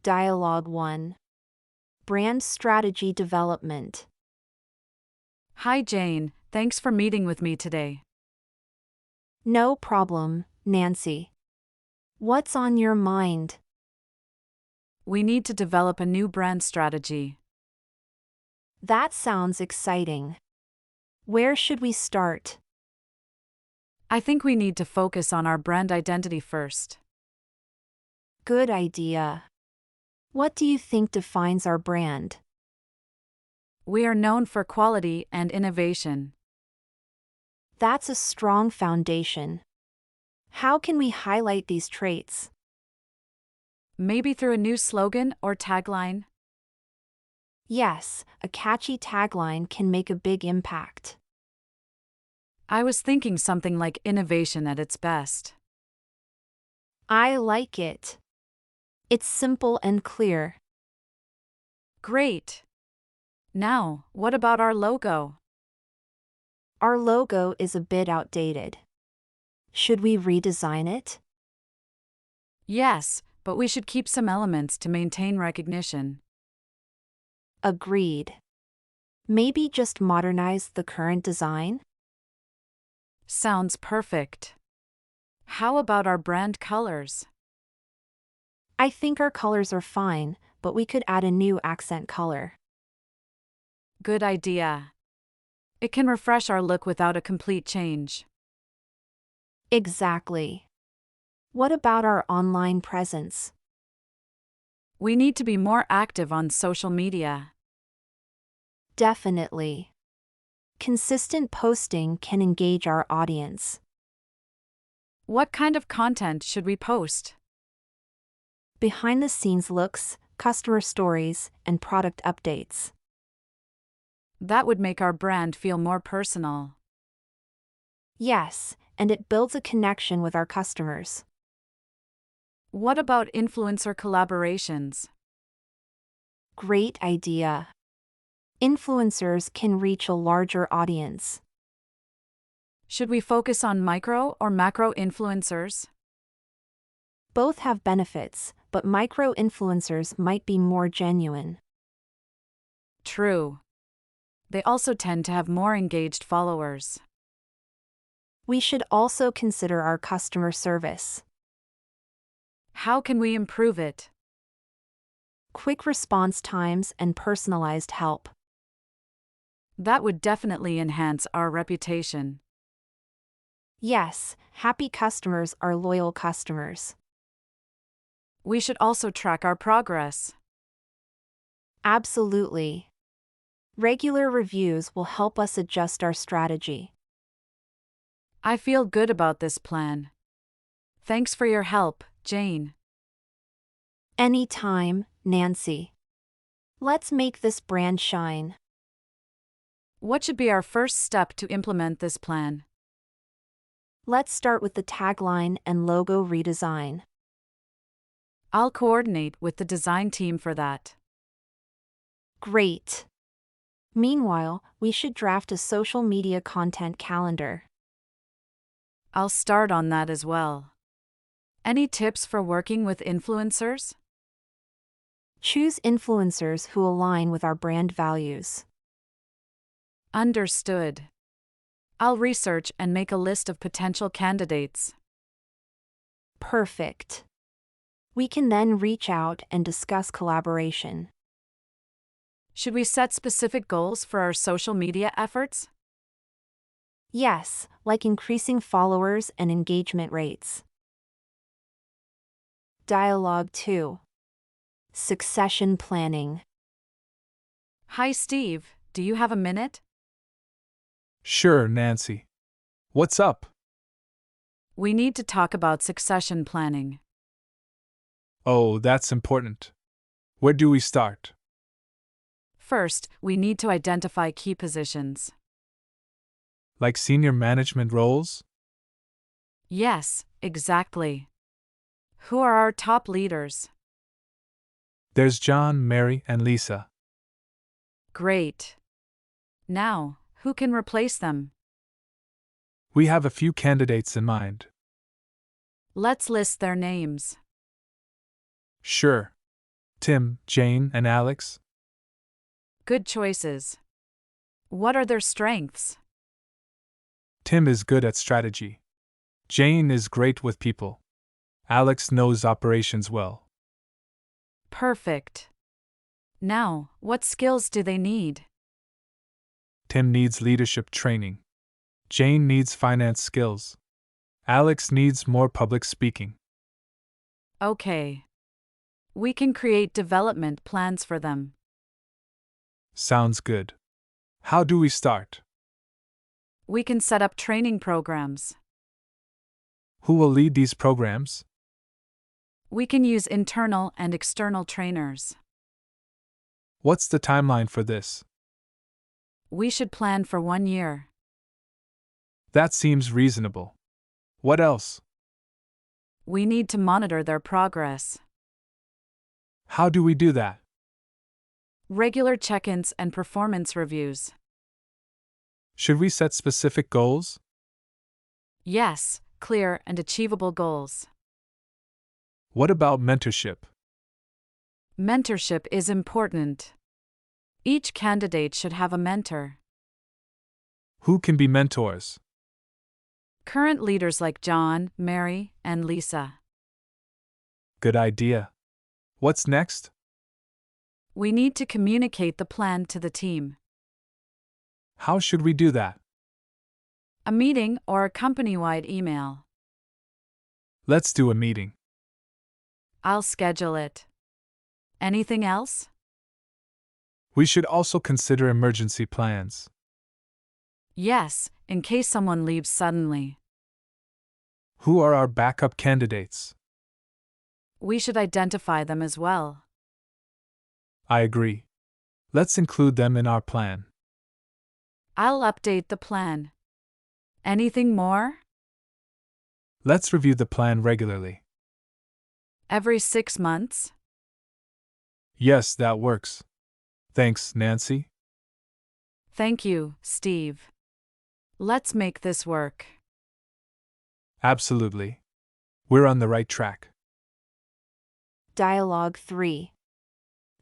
Dialogue 1. Brand strategy development. Hi Jane, thanks for meeting with me today. No problem, Nancy. What's on your mind? We need to develop a new brand strategy. That sounds exciting. Where should we start? I think we need to focus on our brand identity first. Good idea. What do you think defines our brand? We are known for quality and innovation. That's a strong foundation. How can we highlight these traits? Maybe through a new slogan or tagline? Yes, a catchy tagline can make a big impact. I was thinking something like innovation at its best. I like it. It's simple and clear. Great! Now, what about our logo? Our logo is a bit outdated. Should we redesign it? Yes, but we should keep some elements to maintain recognition. Agreed. Maybe just modernize the current design? Sounds perfect. How about our brand colors? I think our colors are fine, but we could add a new accent color. Good idea. It can refresh our look without a complete change. Exactly. What about our online presence? We need to be more active on social media. Definitely. Consistent posting can engage our audience. What kind of content should we post? Behind the scenes looks, customer stories, and product updates. That would make our brand feel more personal. Yes, and it builds a connection with our customers. What about influencer collaborations? Great idea. Influencers can reach a larger audience. Should we focus on micro or macro influencers? Both have benefits, but micro-influencers might be more genuine. True. They also tend to have more engaged followers. We should also consider our customer service. How can we improve it? Quick response times and personalized help. That would definitely enhance our reputation. Yes, happy customers are loyal customers. We should also track our progress. Absolutely. Regular reviews will help us adjust our strategy. I feel good about this plan. Thanks for your help, Jane. Anytime, Nancy. Let's make this brand shine. What should be our first step to implement this plan? Let's start with the tagline and logo redesign. I'll coordinate with the design team for that. Great. Meanwhile, we should draft a social media content calendar. I'll start on that as well. Any tips for working with influencers? Choose influencers who align with our brand values. Understood. I'll research and make a list of potential candidates. Perfect. We can then reach out and discuss collaboration. Should we set specific goals for our social media efforts? Yes, like increasing followers and engagement rates. Dialogue 2. Succession planning. Hi Steve, do you have a minute? Sure, Nancy. What's up? We need to talk about succession planning. Oh, that's important. Where do we start? First, we need to identify key positions. Like senior management roles? Yes, exactly. Who are our top leaders? There's John, Mary, and Lisa. Great. Now, who can replace them? We have a few candidates in mind. Let's list their names. Sure. Tim, Jane, and Alex? Good choices. What are their strengths? Tim is good at strategy. Jane is great with people. Alex knows operations well. Perfect. Now, what skills do they need? Tim needs leadership training. Jane needs finance skills. Alex needs more public speaking. Okay. We can create development plans for them. Sounds good. How do we start? We can set up training programs. Who will lead these programs? We can use internal and external trainers. What's the timeline for this? We should plan for 1 year. That seems reasonable. What else? We need to monitor their progress. How do we do that? Regular check-ins and performance reviews. Should we set specific goals? Yes, clear and achievable goals. What about mentorship? Mentorship is important. Each candidate should have a mentor. Who can be mentors? Current leaders like John, Mary, and Lisa. Good idea. What's next? We need to communicate the plan to the team. How should we do that? A meeting or a company-wide email. Let's do a meeting. I'll schedule it. Anything else? We should also consider emergency plans. Yes, in case someone leaves suddenly. Who are our backup candidates? We should identify them as well. I agree. Let's include them in our plan. I'll update the plan. Anything more? Let's review the plan regularly. Every 6 months? Yes, that works. Thanks, Nancy. Thank you, Steve. Let's make this work. Absolutely. We're on the right track. Dialogue 3.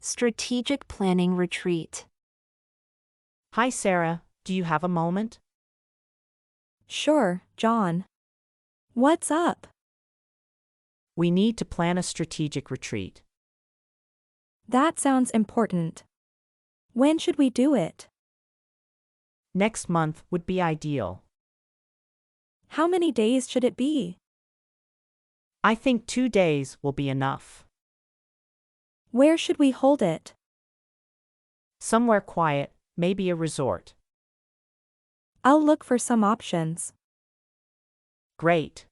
Strategic Planning Retreat. Hi, Sarah. Do you have a moment? Sure, John. What's up? We need to plan a strategic retreat. That sounds important. When should we do it? Next month would be ideal. How many days should it be? I think 2 days will be enough. Where should we hold it? Somewhere quiet, maybe a resort. I'll look for some options. Great.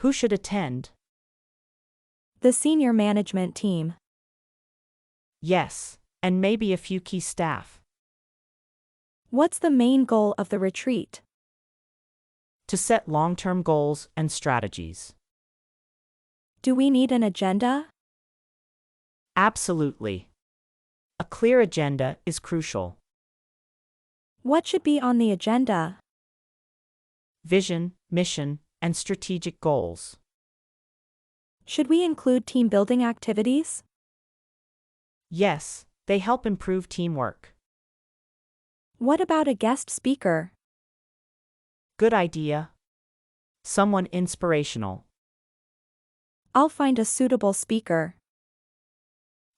Who should attend? The senior management team. Yes, and maybe a few key staff. What's the main goal of the retreat? To set long-term goals and strategies. Do we need an agenda? Absolutely. A clear agenda is crucial. What should be on the agenda? Vision, mission, and strategic goals. Should we include team building activities? Yes, they help improve teamwork. What about a guest speaker? Good idea. Someone inspirational. I'll find a suitable speaker.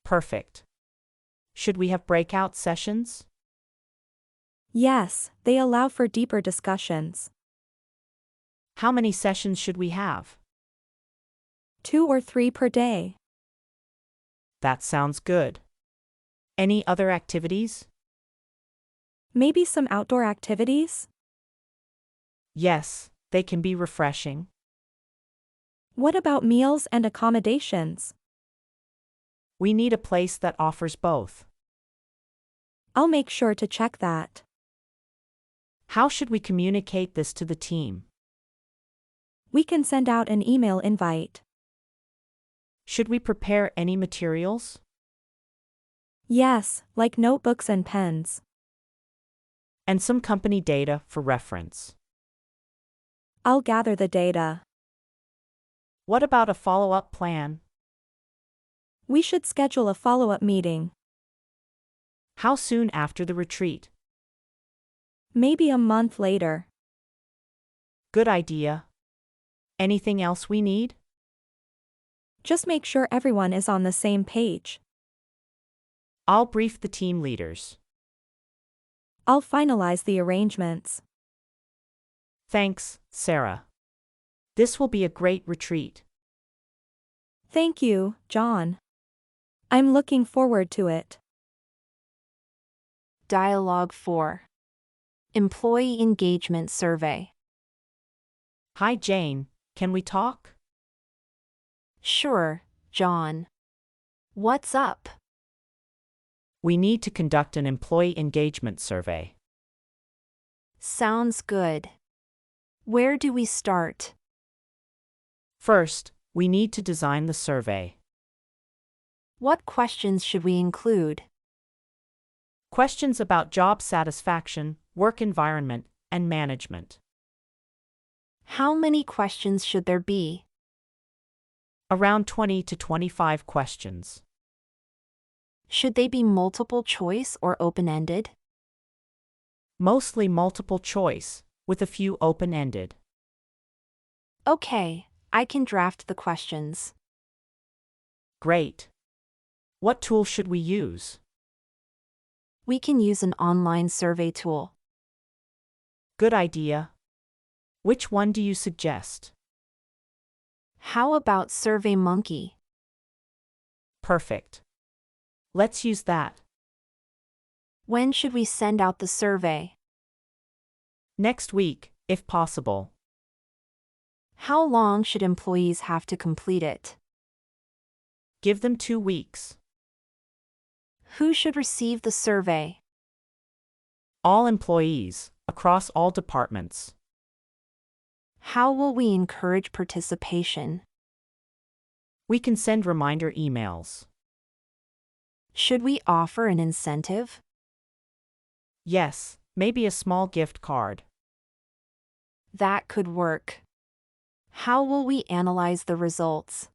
Perfect. Should we have breakout sessions? Yes, they allow for deeper discussions. How many sessions should we have? 2 or 3 per day. That sounds good. Any other activities? Maybe some outdoor activities? Yes, they can be refreshing. What about meals and accommodations? We need a place that offers both. I'll make sure to check that. How should we communicate this to the team? We can send out an email invite. Should we prepare any materials? Yes, like notebooks and pens. And some company data for reference. I'll gather the data. What about a follow-up plan? We should schedule a follow-up meeting. How soon after the retreat? Maybe a month later. Good idea. Anything else we need? Just make sure everyone is on the same page. I'll brief the team leaders. I'll finalize the arrangements. Thanks, Sarah. This will be a great retreat. Thank you, John. I'm looking forward to it. Dialogue 4. Employee Engagement Survey. Hi, Jane. Can we talk? Sure, John. What's up? We need to conduct an employee engagement survey. Sounds good. Where do we start? First, we need to design the survey. What questions should we include? Questions about job satisfaction, work environment, and management. How many questions should there be? Around 20 to 25 questions. Should they be multiple choice or open-ended? Mostly multiple choice, with a few open-ended. Okay, I can draft the questions. Great. What tool should we use? We can use an online survey tool. Good idea. Which one do you suggest? How about SurveyMonkey? Perfect. Let's use that. When should we send out the survey? Next week, if possible. How long should employees have to complete it? Give them 2 weeks. Who should receive the survey? All employees, across all departments. How will we encourage participation? We can send reminder emails. Should we offer an incentive? Yes, maybe a small gift card. That could work. How will we analyze the results?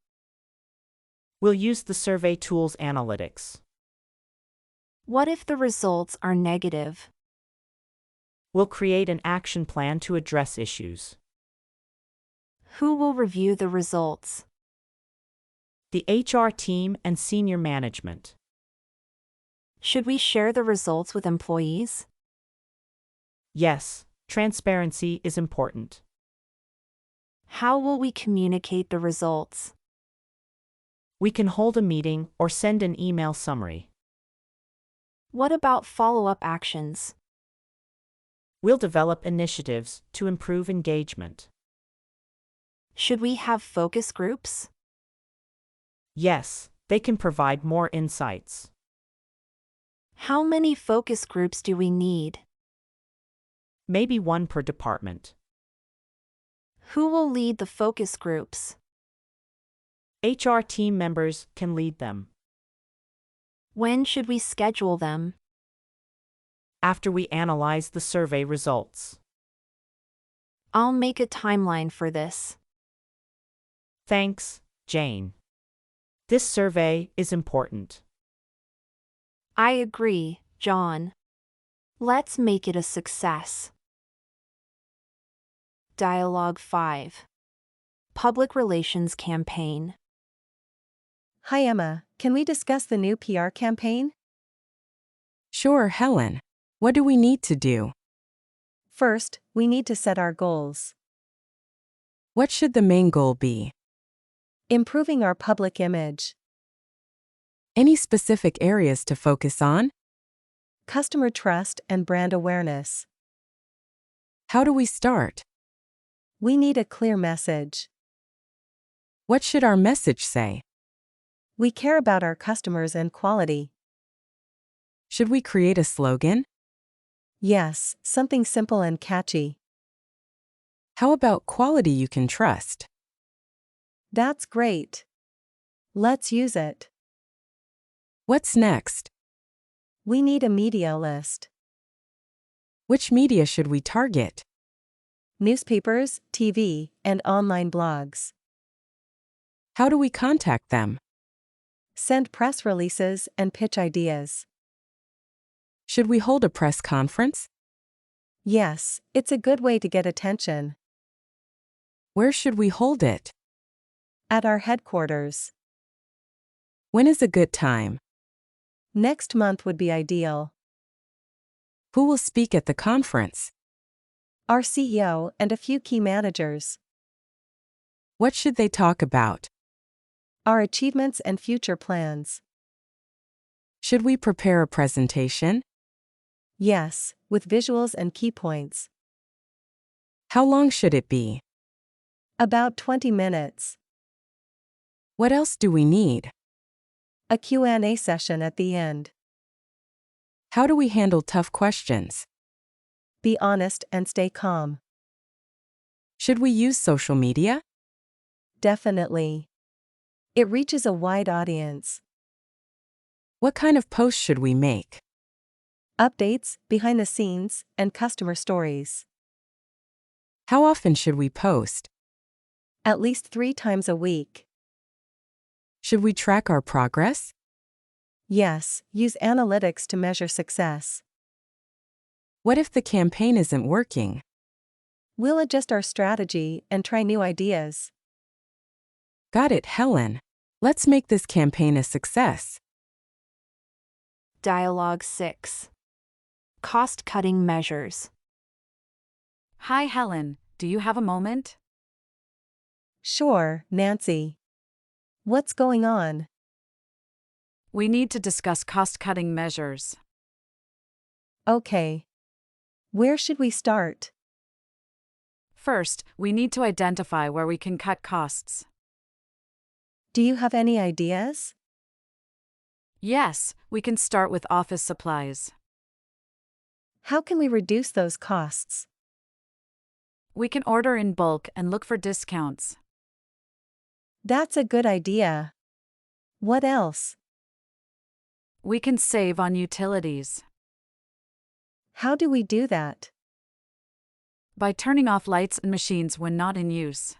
We'll use the survey tool's analytics. What if the results are negative? We'll create an action plan to address issues. Who will review the results? The HR team and senior management. Should we share the results with employees? Yes, transparency is important. How will we communicate the results? We can hold a meeting or send an email summary. What about follow-up actions? We'll develop initiatives to improve engagement. Should we have focus groups? Yes, they can provide more insights. How many focus groups do we need? Maybe 1 per department. Who will lead the focus groups? HR team members can lead them. When should we schedule them? After we analyze the survey results. I'll make a timeline for this. Thanks, Jane. This survey is important. I agree, John. Let's make it a success. Dialogue 5. Public Relations Campaign. Hi Emma, can we discuss the new PR campaign? Sure, Helen. What do we need to do? First, we need to set our goals. What should the main goal be? Improving our public image. Any specific areas to focus on? Customer trust and brand awareness. How do we start? We need a clear message. What should our message say? We care about our customers and quality. Should we create a slogan? Yes, something simple and catchy. How about quality you can trust? That's great. Let's use it. What's next? We need a media list. Which media should we target? Newspapers, TV, and online blogs. How do we contact them? Send press releases and pitch ideas. Should we hold a press conference? Yes, it's a good way to get attention. Where should we hold it? At our headquarters. When is a good time? Next month would be ideal. Who will speak at the conference? Our CEO and a few key managers. What should they talk about? Our achievements and future plans. Should we prepare a presentation? Yes, with visuals and key points. How long should it be? About 20 minutes. What else do we need? A Q&A session at the end. How do we handle tough questions? Be honest and stay calm. Should we use social media? Definitely. It reaches a wide audience. What kind of posts should we make? Updates, behind the scenes, and customer stories. How often should we post? At least 3 times a week. Should we track our progress? Yes, use analytics to measure success. What if the campaign isn't working? We'll adjust our strategy and try new ideas. Got it, Helen. Let's make this campaign a success. Dialogue 6. Cost-cutting measures. Hi, Helen. Do you have a moment? Sure, Nancy. What's going on? We need to discuss cost-cutting measures. Okay. Where should we start? First, we need to identify where we can cut costs. Do you have any ideas? Yes, we can start with office supplies. How can we reduce those costs? We can order in bulk and look for discounts. That's a good idea. What else? We can save on utilities. How do we do that? By turning off lights and machines when not in use.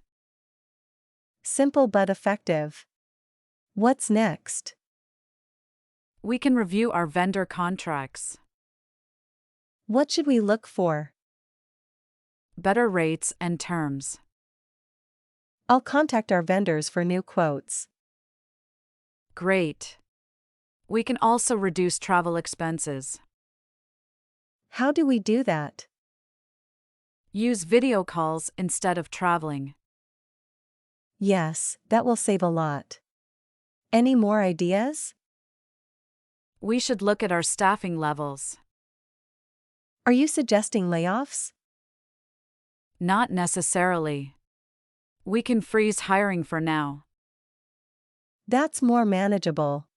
Simple but effective. What's next? We can review our vendor contracts. What should we look for? Better rates and terms. I'll contact our vendors for new quotes. Great. We can also reduce travel expenses. How do we do that? Use video calls instead of traveling. Yes, that will save a lot. Any more ideas? We should look at our staffing levels. Are you suggesting layoffs? Not necessarily. We can freeze hiring for now. That's more manageable.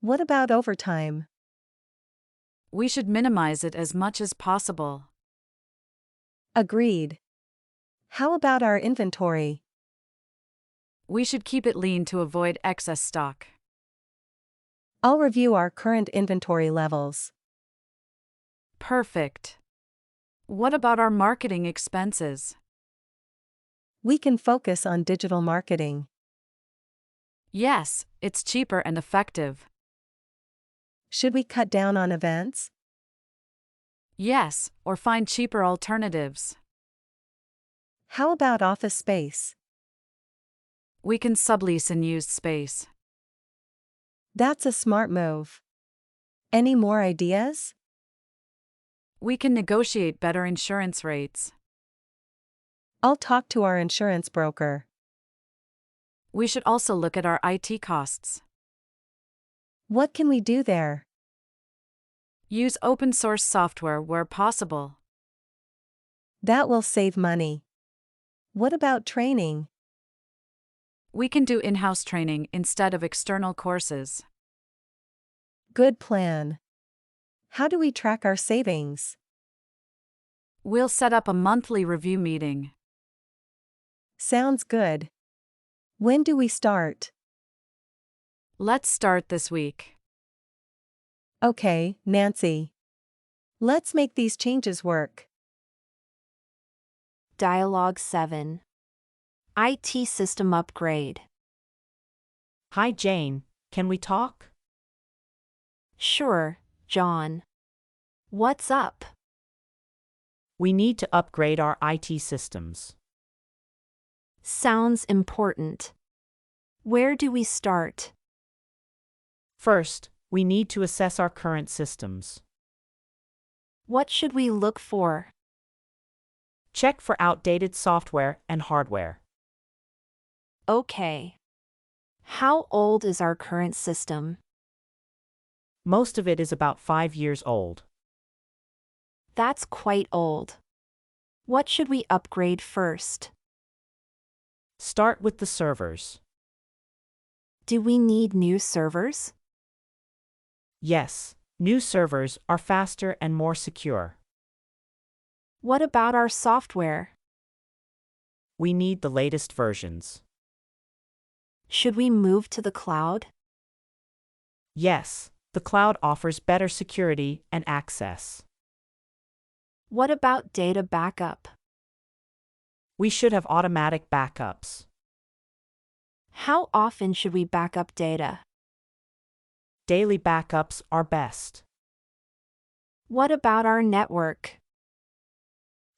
What about overtime? We should minimize it as much as possible. Agreed. How about our inventory? We should keep it lean to avoid excess stock. I'll review our current inventory levels. Perfect. What about our marketing expenses? We can focus on digital marketing. Yes, it's cheaper and effective. Should we cut down on events? Yes, or find cheaper alternatives. How about office space? We can sublease unused space. That's a smart move. Any more ideas? We can negotiate better insurance rates. I'll talk to our insurance broker. We should also look at our IT costs. What can we do there? Use open source software where possible. That will save money. What about training? We can do in-house training instead of external courses. Good plan. How do we track our savings? We'll set up a monthly review meeting. Sounds good. When do we start? Let's start this week. Okay, Nancy. Let's make these changes work. Dialogue 7. IT system upgrade. Hi, Jane. can we talk? Sure, John. What's up? We need to upgrade our IT systems. Sounds important. Where do we start? First, we need to assess our current systems. What should we look for? Check for outdated software and hardware. Okay. How old is our current system? Most of it is about 5 years old. That's quite old. What should we upgrade first? Start with the servers. Do we need new servers? Yes, new servers are faster and more secure. What about our software? We need the latest versions. Should we move to the cloud? Yes, the cloud offers better security and access. What about data backup? We should have automatic backups. How often should we back up data? Daily backups are best. What about our network?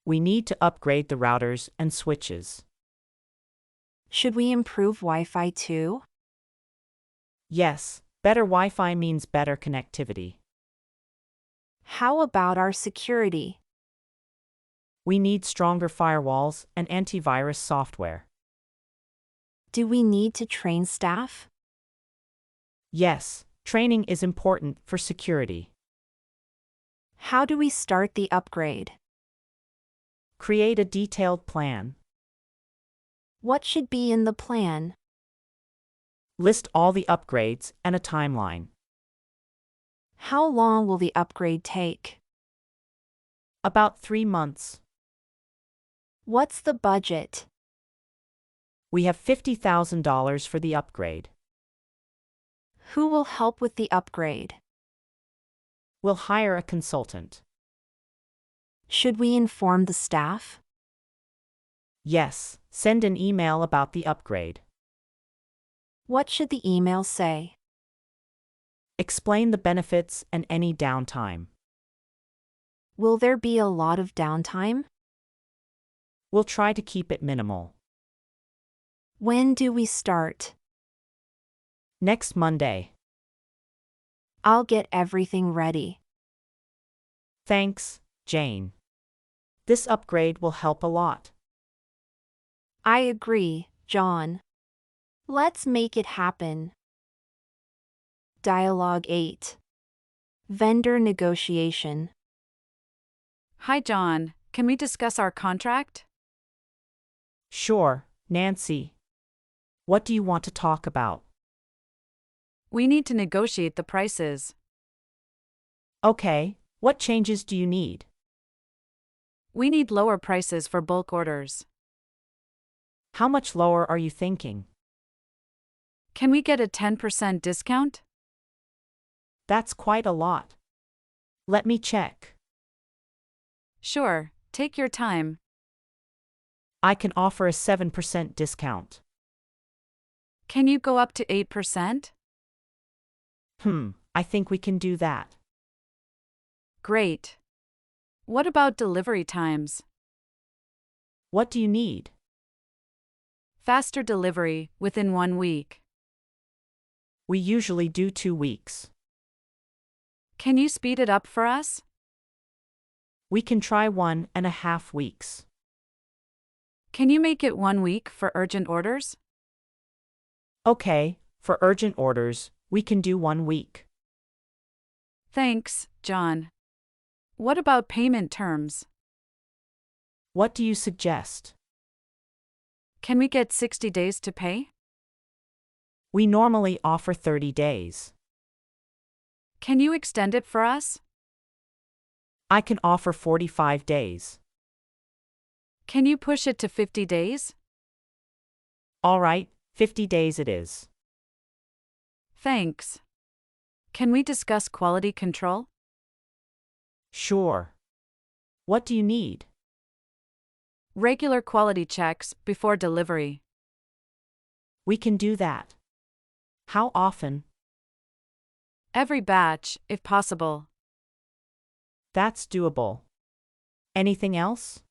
We need to upgrade the routers and switches. Should we improve Wi-Fi too? Yes, better Wi-Fi means better connectivity. How about our security? We need stronger firewalls and antivirus software. Do we need to train staff? Yes, training is important for security. How do we start the upgrade? Create a detailed plan. What should be in the plan? List all the upgrades and a timeline. How long will the upgrade take? About 3 months. What's the budget? We have $50,000 for the upgrade. Who will help with the upgrade? We'll hire a consultant. Should we inform the staff? Yes, send an email about the upgrade. What should the email say? Explain the benefits and any downtime. Will there be a lot of downtime? We'll try to keep it minimal. When do we start? Next Monday. I'll get everything ready. Thanks, Jane. This upgrade will help a lot. I agree, John. Let's make it happen. Dialogue 8. Vendor negotiation. Hi, John. Can we discuss our contract? Sure, Nancy. What do you want to talk about? We need to negotiate the prices. Okay, what changes do you need? We need lower prices for bulk orders. How much lower are you thinking? Can we get a 10% discount? That's quite a lot. Let me check. Sure, take your time. I can offer a 7% discount. Can you go up to 8%? I think we can do that. Great. What about delivery times? What do you need? Faster delivery, within 1 week. We usually do 2 weeks. Can you speed it up for us? We can try 1.5 weeks. Can you make it 1 week for urgent orders? Okay, for urgent orders, we can do 1 week. Thanks, John. What about payment terms? What do you suggest? Can we get 60 days to pay? We normally offer 30 days. Can you extend it for us? I can offer 45 days. Can you push it to 50 days? All right, 50 days it is. Thanks. Can we discuss quality control? Sure. What do you need? Regular quality checks before delivery. We can do that. How often? Every batch, if possible. That's doable. Anything else?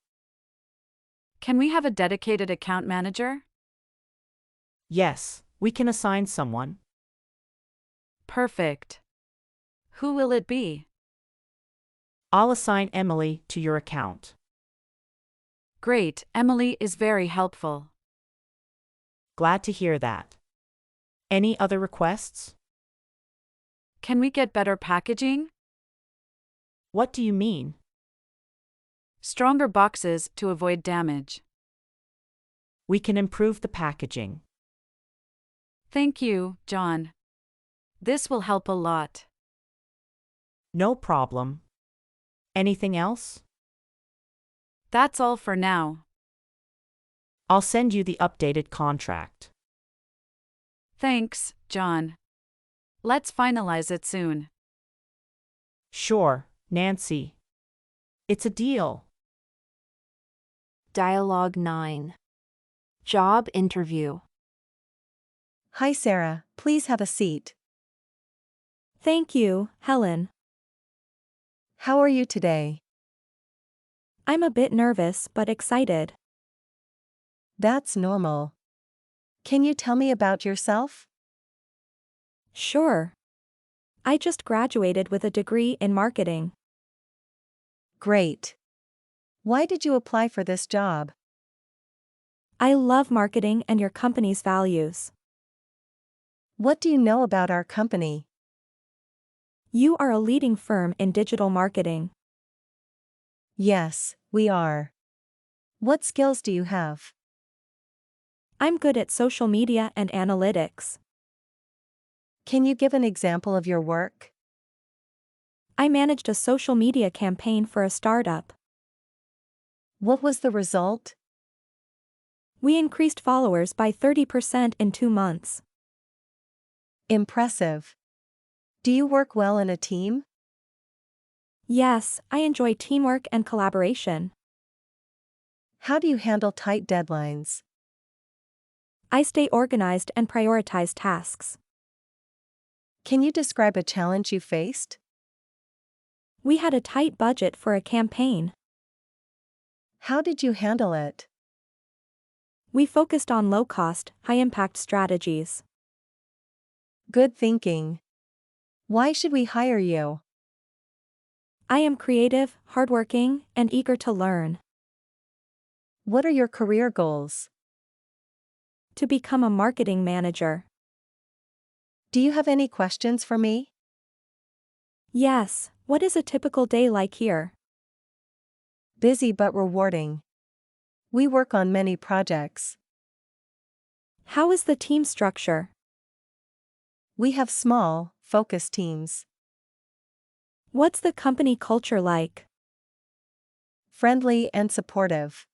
Can we have a dedicated account manager? Yes, we can assign someone. Perfect. Who will it be? I'll assign Emily to your account. Great, Emily is very helpful. Glad to hear that. Any other requests? Can we get better packaging? What do you mean? Stronger boxes to avoid damage. We can improve the packaging. Thank you, John. This will help a lot. No problem. Anything else? That's all for now. I'll send you the updated contract. Thanks, John. Let's finalize it soon. Sure, Nancy. It's a deal. Dialogue 9. Job interview. Hi, Sarah. Please have a seat. Thank you, Helen. How are you today? I'm a bit nervous but excited. That's normal. Can you tell me about yourself? Sure. I just graduated with a degree in marketing. Great. Why did you apply for this job? I love marketing and your company's values. What do you know about our company? You are a leading firm in digital marketing. Yes, we are. What skills do you have? I'm good at social media and analytics. Can you give an example of your work? I managed a social media campaign for a startup. What was the result? We increased followers by 30% in 2 months. Impressive. Do you work well in a team? Yes, I enjoy teamwork and collaboration. How do you handle tight deadlines? I stay organized and prioritize tasks. Can you describe a challenge you faced? We had a tight budget for a campaign. How did you handle it? We focused on low-cost, high-impact strategies. Good thinking. Why should we hire you? I am creative, hardworking, and eager to learn. What are your career goals? To become a marketing manager. Do you have any questions for me? Yes, what is a typical day like here? Busy but rewarding. We work on many projects. How is the team structure? We have small, focused teams. What's the company culture like? Friendly and supportive.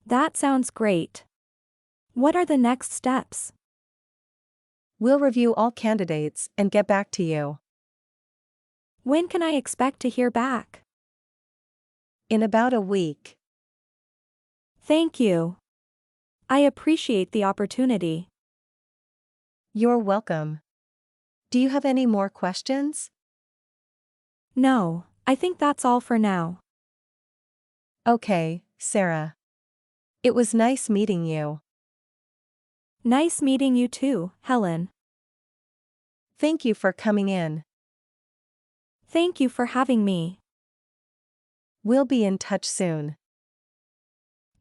That sounds great. What are the next steps? We'll review all candidates and get back to you. When can I expect to hear back? In about a week. Thank you. I appreciate the opportunity. You're welcome. Do you have any more questions? No, I think that's all for now. Okay, Sarah. It was nice meeting you. Nice meeting you too, Helen. Thank you for coming in. Thank you for having me. We'll be in touch soon.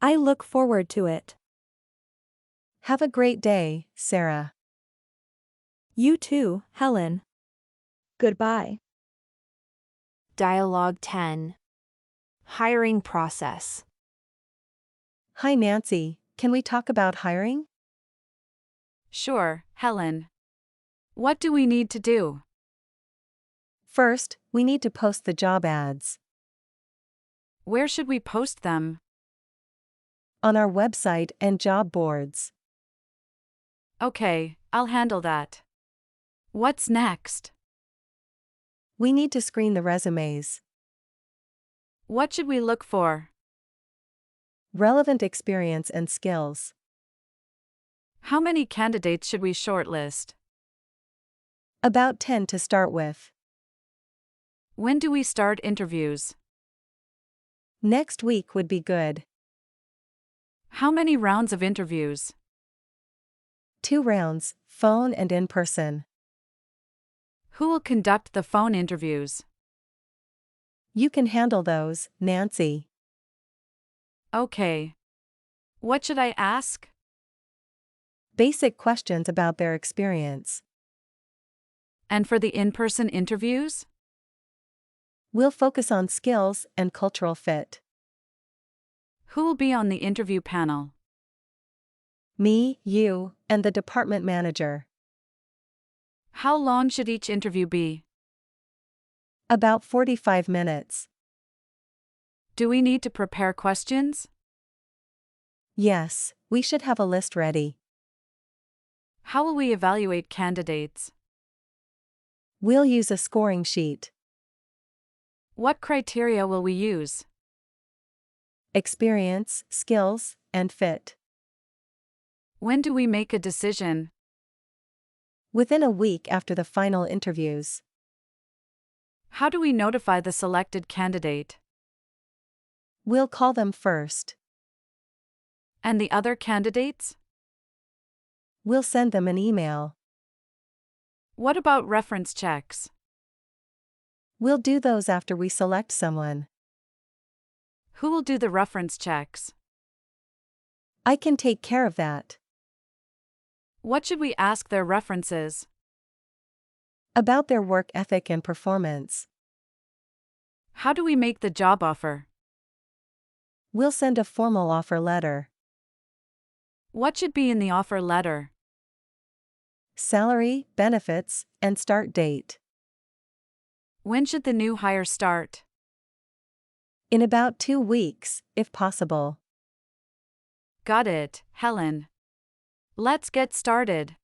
I look forward to it. Have a great day, Sarah. You too, Helen. Goodbye. Dialogue 10. Hiring process. Hi, Nancy. Can we talk about hiring? Sure, Helen. What do we need to do? First, we need to post the job ads. Where should we post them? On our website and job boards. Okay, I'll handle that. What's next? We need to screen the resumes. What should we look for? Relevant experience and skills. How many candidates should we shortlist? About 10 to start with. When do we start interviews? Next week would be good. How many rounds of interviews? 2 rounds, phone and in person. Who will conduct the phone interviews? You can handle those, Nancy. Okay. What should I ask? Basic questions about their experience. And for the in-person interviews? We'll focus on skills and cultural fit. Who will be on the interview panel? Me, you, and the department manager. How long should each interview be? About 45 minutes. Do we need to prepare questions? Yes, we should have a list ready. How will we evaluate candidates? We'll use a scoring sheet. What criteria will we use? Experience, skills, and fit. When do we make a decision? Within a week after the final interviews. How do we notify the selected candidate? We'll call them first. And the other candidates? We'll send them an email. What about reference checks? We'll do those after we select someone. Who will do the reference checks? I can take care of that. What should we ask their references? About their work ethic and performance. How do we make the job offer? We'll send a formal offer letter. What should be in the offer letter? Salary, benefits, and start date. When should the new hire start? In about 2 weeks, if possible. Got it, Helen. Let's get started.